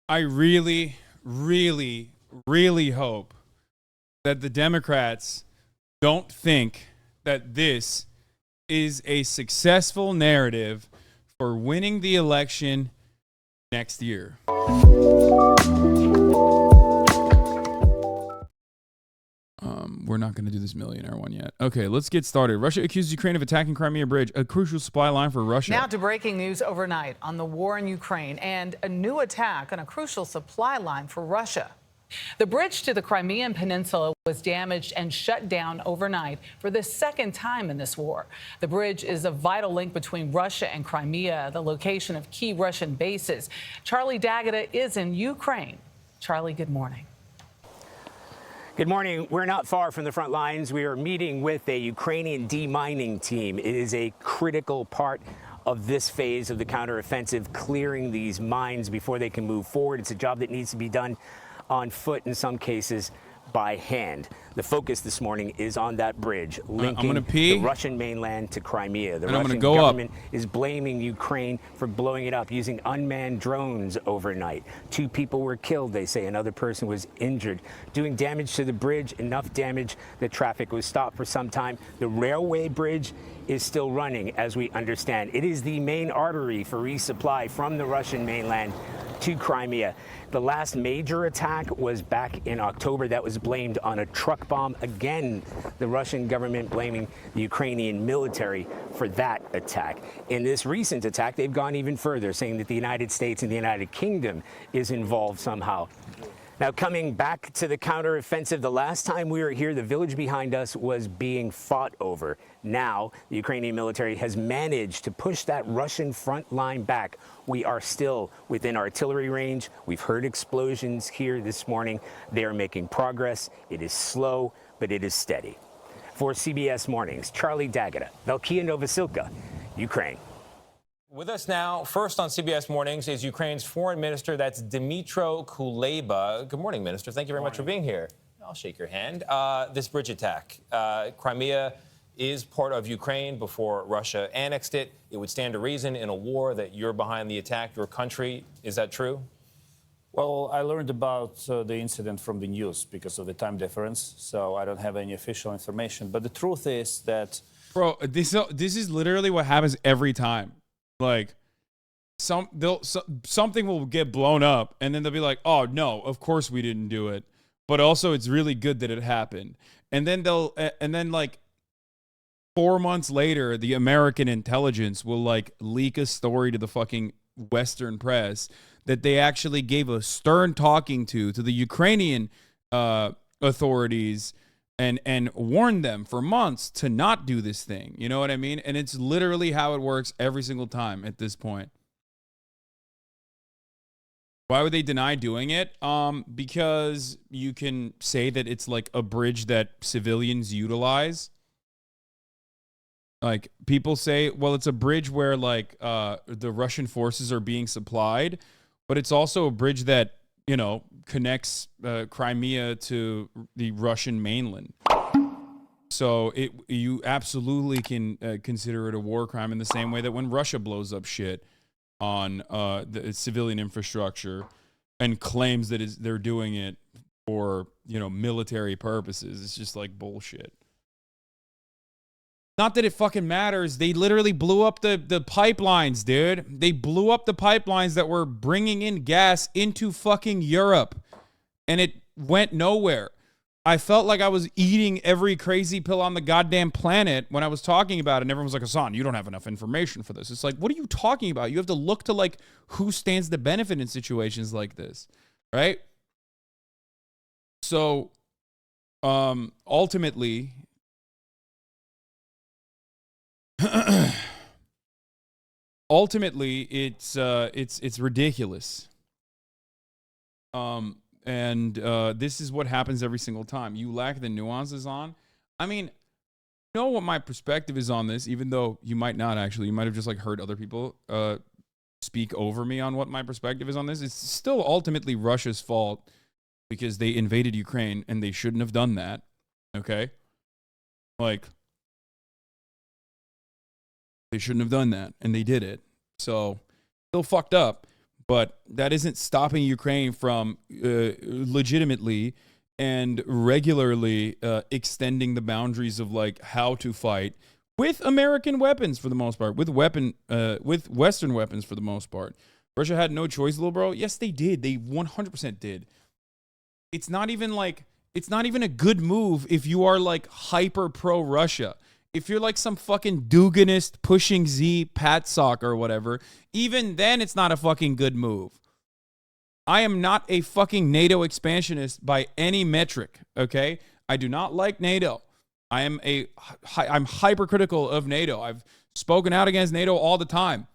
I really, really, really hope that the Democrats don't think that this is a successful narrative for winning the election next year. We're not going to do this millionaire one yet. Okay, let's get started. Russia accused Ukraine of attacking Crimea Bridge, a crucial supply line for Russia. Now to breaking news overnight on the war in Ukraine and a new attack on a crucial supply line for Russia. The bridge to the Crimean Peninsula was damaged and shut down overnight for the second time in this war. The bridge is a vital link between Russia and Crimea, the location of key Russian bases. Charlie D'Agata is in Ukraine. Charlie, good morning. Good morning. We're not far from the front lines. We are meeting with a Ukrainian demining team. It is a critical part of this phase of the counteroffensive, clearing these mines before they can move forward. It's a job that needs to be done on foot, in some cases by hand. The focus this morning is on that bridge linking the Russian mainland to Crimea. The Russian government is blaming Ukraine for blowing it up using unmanned drones overnight. 2 people were killed, they say. Another person was injured, doing damage to the bridge, enough damage that traffic was stopped for some time. The railway bridge is still running, as we understand. It is the main artery for resupply from the Russian mainland to Crimea. The last major attack was back in October. That was blamed on a truck bomb. Again, the Russian government blaming the Ukrainian military for that attack. In this recent attack, they've gone even further, saying that the United States and the United Kingdom is involved somehow. Now, coming back to the counteroffensive, the last time we were here, the village behind us was being fought over. Now, the Ukrainian military has managed to push that Russian front line back. We are still within artillery range. We've heard explosions here this morning. They are making progress. It is slow, but it is steady. For CBS Mornings, Charlie D'Agata, Valkia Novosilka, Ukraine. With us now, first on CBS Mornings, is Ukraine's foreign minister. That's Dmytro Kuleba. Good morning, Minister. Thank you very much for being here. I'll shake your hand. This bridge attack. Crimea is part of Ukraine before Russia annexed it. It would stand to reason in a war that you're behind the attack, your country. Is that true? Well, I learned about the incident from the news because of the time difference, so I don't have any official information. But the truth is that... Bro, this is literally what happens every time. Like, something will get blown up, and then they'll be like, "Oh no, of course we didn't do it." But also, it's really good that it happened. And then like 4 months later, the American intelligence will like leak a story to the fucking Western press that they actually gave a stern talking to the Ukrainian authorities. And warned them for months to not do this thing. You know what I mean? And it's literally how it works every single time at this point. Why would they deny doing it? Because you can say that it's like a bridge that civilians utilize. Like, people say, well, it's a bridge where like the Russian forces are being supplied, but it's also a bridge that, you know, connects Crimea to the Russian mainland. So you absolutely can consider it a war crime in the same way that when Russia blows up shit on the civilian infrastructure and claims that they're doing it for, you know, military purposes. It's just like bullshit. Not that it fucking matters. They literally blew up the pipelines, dude. They blew up the pipelines that were bringing in gas into fucking Europe. And it went nowhere. I felt like I was eating every crazy pill on the goddamn planet when I was talking about it. And everyone was like, Hasan, you don't have enough information for this. It's like, what are you talking about? You have to look to like who stands to benefit in situations like this, right? So, ultimately... Ultimately, it's ridiculous. And this is what happens every single time. You lack the nuances on. I mean, you know what my perspective is on this, even though you might not actually. You might have just like heard other people speak over me on what my perspective is on this. It's still ultimately Russia's fault because they invaded Ukraine and they shouldn't have done that. Okay? Like, they shouldn't have done that, and they did it. So, still fucked up. but that isn't stopping Ukraine from legitimately and regularly extending the boundaries of like how to fight with American weapons for the most part, with Western weapons for the most part. Russia had no choice, little bro. Yes, they did. They 100% did. It's not even a good move if you are like hyper pro Russia. If you're like some fucking Duganist pushing Z Pat sock or whatever, even then it's not a fucking good move. I am not a fucking NATO expansionist by any metric, okay? I do not like NATO. I'm hypercritical of NATO. I've spoken out against NATO all the time.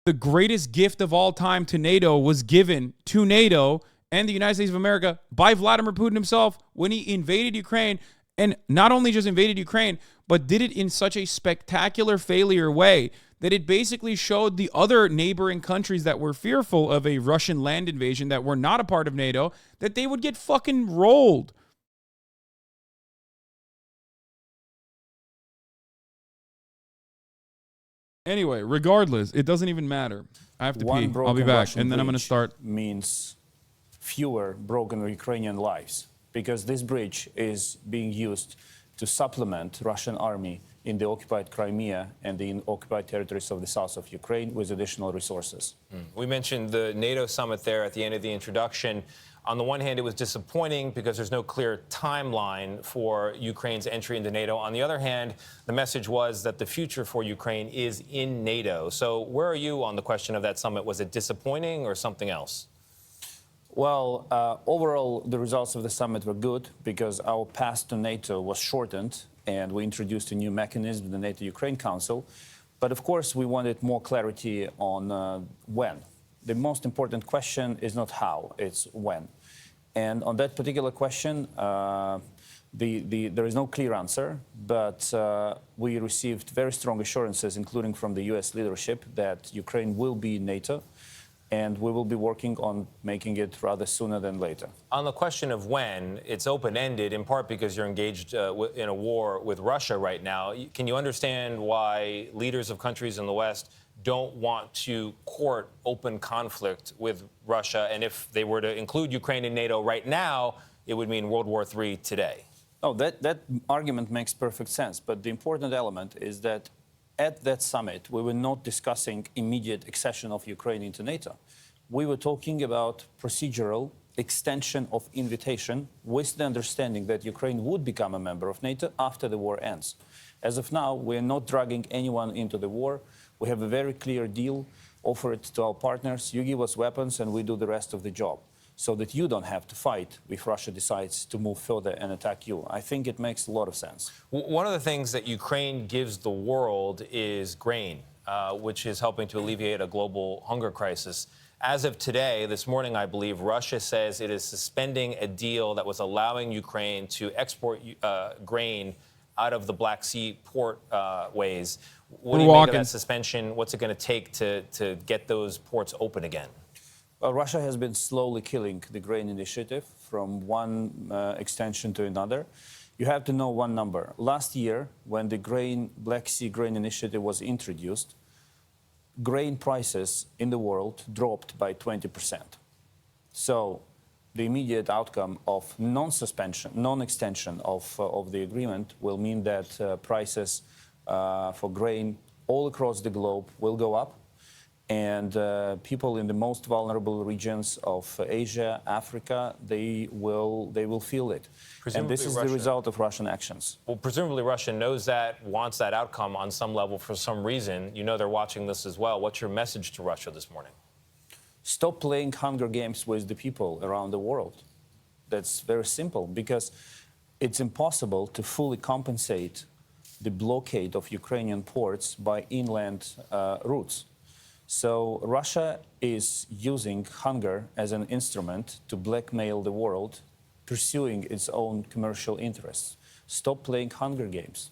The greatest gift of all time to NATO was given to NATO and the United States of America by Vladimir Putin himself when he invaded Ukraine, and not only just invaded Ukraine, but did it in such a spectacular failure way that it basically showed the other neighboring countries that were fearful of a Russian land invasion that were not a part of NATO that they would get fucking rolled. Anyway, regardless, it doesn't even matter. I have to pee. I'll be back. Russian And then I'm going to bridge start. Means fewer broken Ukrainian lives, because this bridge is being used to supplement Russian army in the occupied Crimea and the occupied territories of the south of Ukraine with additional resources. We mentioned the NATO summit there at the end of the introduction. On the one hand, it was disappointing because there's no clear timeline for Ukraine's entry into NATO. On the other hand, the message was that the future for Ukraine is in NATO. So where are you on the question of that summit? Was it disappointing or something else? Well, overall, the results of the summit were good because our path to NATO was shortened and we introduced a new mechanism, the NATO-Ukraine Council. But of course, we wanted more clarity on when. The most important question is not how, it's when. And on that particular question, there is no clear answer, but we received very strong assurances, including from the US leadership, that Ukraine will be in NATO, and we will be working on making it rather sooner than later. On the question of when, it's open-ended, in part because you're engaged in a war with Russia right now. Can you understand why leaders of countries in the West don't want to court open conflict with Russia? And if they were to include Ukraine in NATO right now, it would mean World War III today. Oh, that argument makes perfect sense. But the important element is that at that summit, we were not discussing immediate accession of Ukraine into NATO. We were talking about procedural extension of invitation with the understanding that Ukraine would become a member of NATO after the war ends. As of now, we are not dragging anyone into the war. We have a very clear deal, offer it to our partners. You give us weapons and we do the rest of the job, so that you don't have to fight if Russia decides to move further and attack you. I think it makes a lot of sense. One of the things that Ukraine gives the world is grain, which is helping to alleviate a global hunger crisis. As of today, this morning, I believe, Russia says it is suspending a deal that was allowing Ukraine to export grain out of the Black Sea port ways. What do you make of that suspension? What's it going to take to get those ports open again? Well, Russia has been slowly killing the grain initiative from one extension to another. You have to know one number. Last year, when the Black Sea grain initiative was introduced, grain prices in the world dropped by 20%. So the immediate outcome of non-extension of the agreement will mean that prices for grain all across the globe will go up. And people in the most vulnerable regions of Asia, Africa, they will feel it. And this is the result of Russian actions. Well, presumably Russia knows that, wants that outcome on some level for some reason. You know they're watching this as well. What's your message to Russia this morning? Stop playing Hunger Games with the people around the world. That's very simple, because it's impossible to fully compensate the blockade of Ukrainian ports by inland routes. So Russia is using hunger as an instrument to blackmail the world, pursuing its own commercial interests. Stop playing Hunger Games.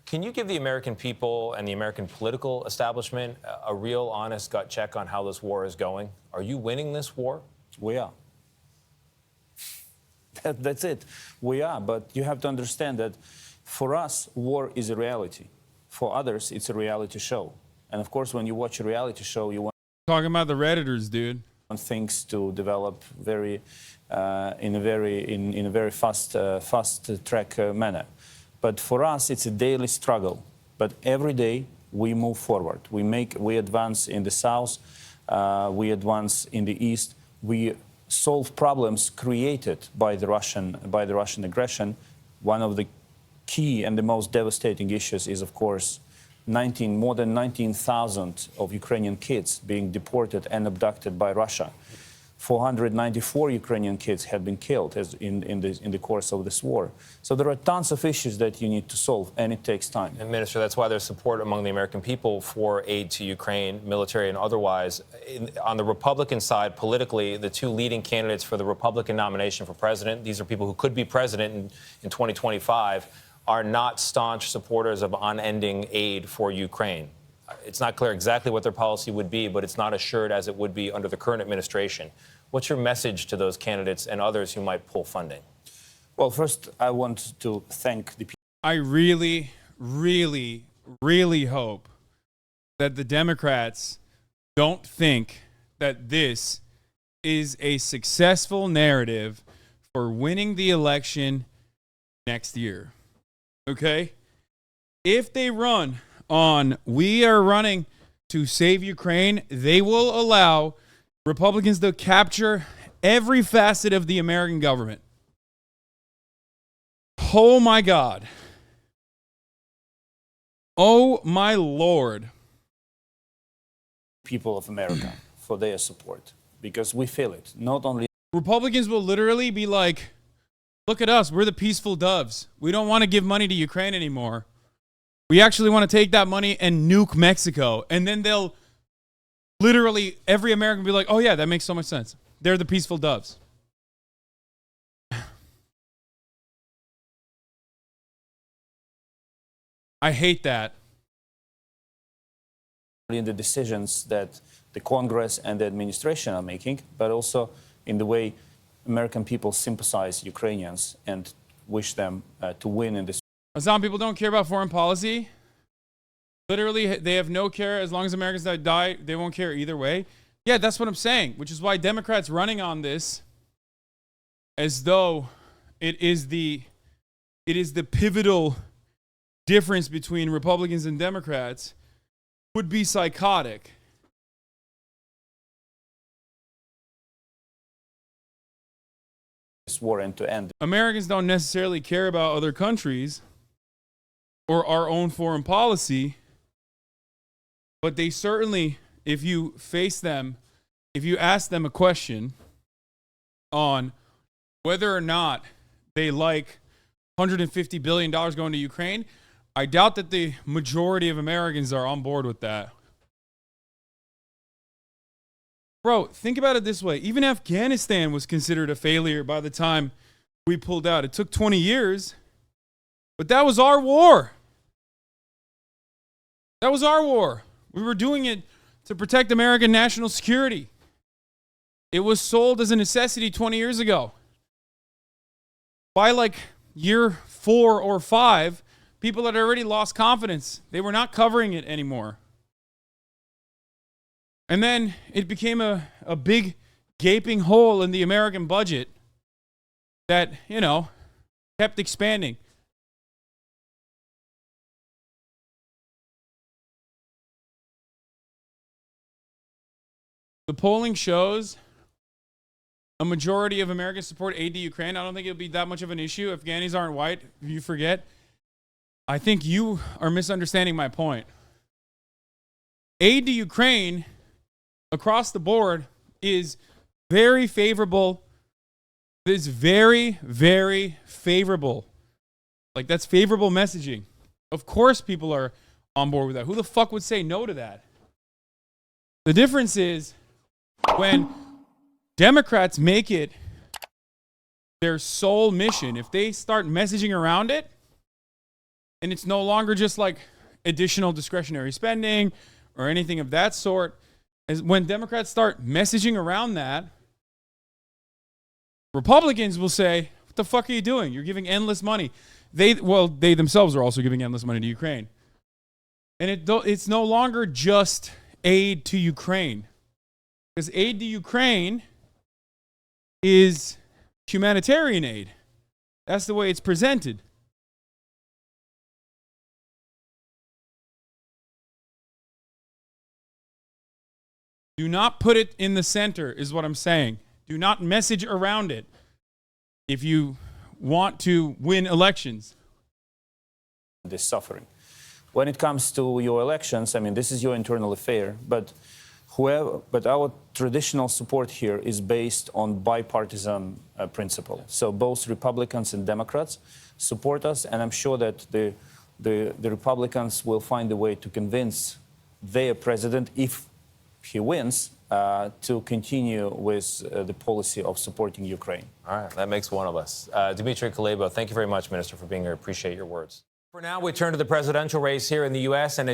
Can you give the American people and the American political establishment a real, honest gut check on how this war is going? Are you winning this war? We are. That's it. We are. But you have to understand that for us, war is a reality. For others, it's a reality show. And of course, when you watch a reality show, you want Talking about the Redditors, dude. Things to develop in a very fast track manner. But for us, it's a daily struggle. But every day we move forward. We advance in the south. We advance in the east. We solve problems created by the Russian aggression. One of the key and the most devastating issues is, of course, more than 19,000 of Ukrainian kids being deported and abducted by Russia. 494 Ukrainian kids have been killed in the course of this war. So there are tons of issues that you need to solve, and it takes time. And Minister, that's why there's support among the American people for aid to Ukraine, military and otherwise. On the Republican side, politically, the two leading candidates for the Republican nomination for president, these are people who could be president in 2025, are not staunch supporters of unending aid for Ukraine. It's not clear exactly what their policy would be, but it's not assured as it would be under the current administration. What's your message to those candidates and others who might pull funding? Well, first, I want to thank the people. I really, really, really hope that the Democrats don't think that this is a successful narrative for winning the election next year. Okay? If they run on "we are running to save Ukraine," they will allow Republicans to capture every facet of the American government. Oh my God. Oh my Lord. People of America for their support, because we feel it. Not only Republicans will literally be like, look at us, we're the peaceful doves. We don't want to give money to Ukraine anymore. We actually want to take that money and nuke Mexico. And then they'll literally, every American will be like, oh yeah, that makes so much sense. They're the peaceful doves. I hate that. in the decisions that the Congress and the administration are making, but also in the way American people sympathize Ukrainians and wish them to win in this. Some people don't care about foreign policy. Literally, they have no care. As long as Americans die, they won't care either way. Yeah, that's what I'm saying, which is why Democrats running on this as though it is the pivotal difference between Republicans and Democrats would be psychotic. This war and to end. Americans don't necessarily care about other countries or our own foreign policy, but they certainly, if you face them, if you ask them a question on whether or not they like $150 billion going to Ukraine, I doubt that the majority of Americans are on board with that. Bro, think about it this way. Even Afghanistan was considered a failure by the time we pulled out. It took 20 years, but that was our war. That was our war. We were doing it to protect American national security. It was sold as a necessity 20 years ago. By like year 4 or 5, people had already lost confidence. They were not covering it anymore. And then it became a big gaping hole in the American budget that, you know, kept expanding. The polling shows a majority of Americans support aid to Ukraine. I don't think it'll be that much of an issue. Afghanis aren't white, if you forget. I think you are misunderstanding my point. Aid to Ukraine across the board is very favorable. It is very, very favorable. Like, that's favorable messaging. Of course people are on board with that. Who the fuck would say no to that? The difference is when Democrats make it their sole mission, if they start messaging around it, and it's no longer just like additional discretionary spending or anything of that sort, is when Democrats start messaging around that, Republicans will say, what the fuck are you doing? You're giving endless money. They themselves are also giving endless money to Ukraine. And it's no longer just aid to Ukraine. Because aid to Ukraine is humanitarian aid. That's the way it's presented. Do not put it in the center, is what I'm saying. Do not message around it if you want to win elections. This suffering. When it comes to your elections, I mean, this is your internal affair, but our traditional support here is based on bipartisan principle. So both Republicans and Democrats support us, and I'm sure that the Republicans will find a way to convince their president, if he wins, to continue with the policy of supporting Ukraine. All right, that makes one of us. Dmitry Kuleba, thank you very much, Minister, for being here. Appreciate your words. For now, we turn to the presidential race here in the U.S. and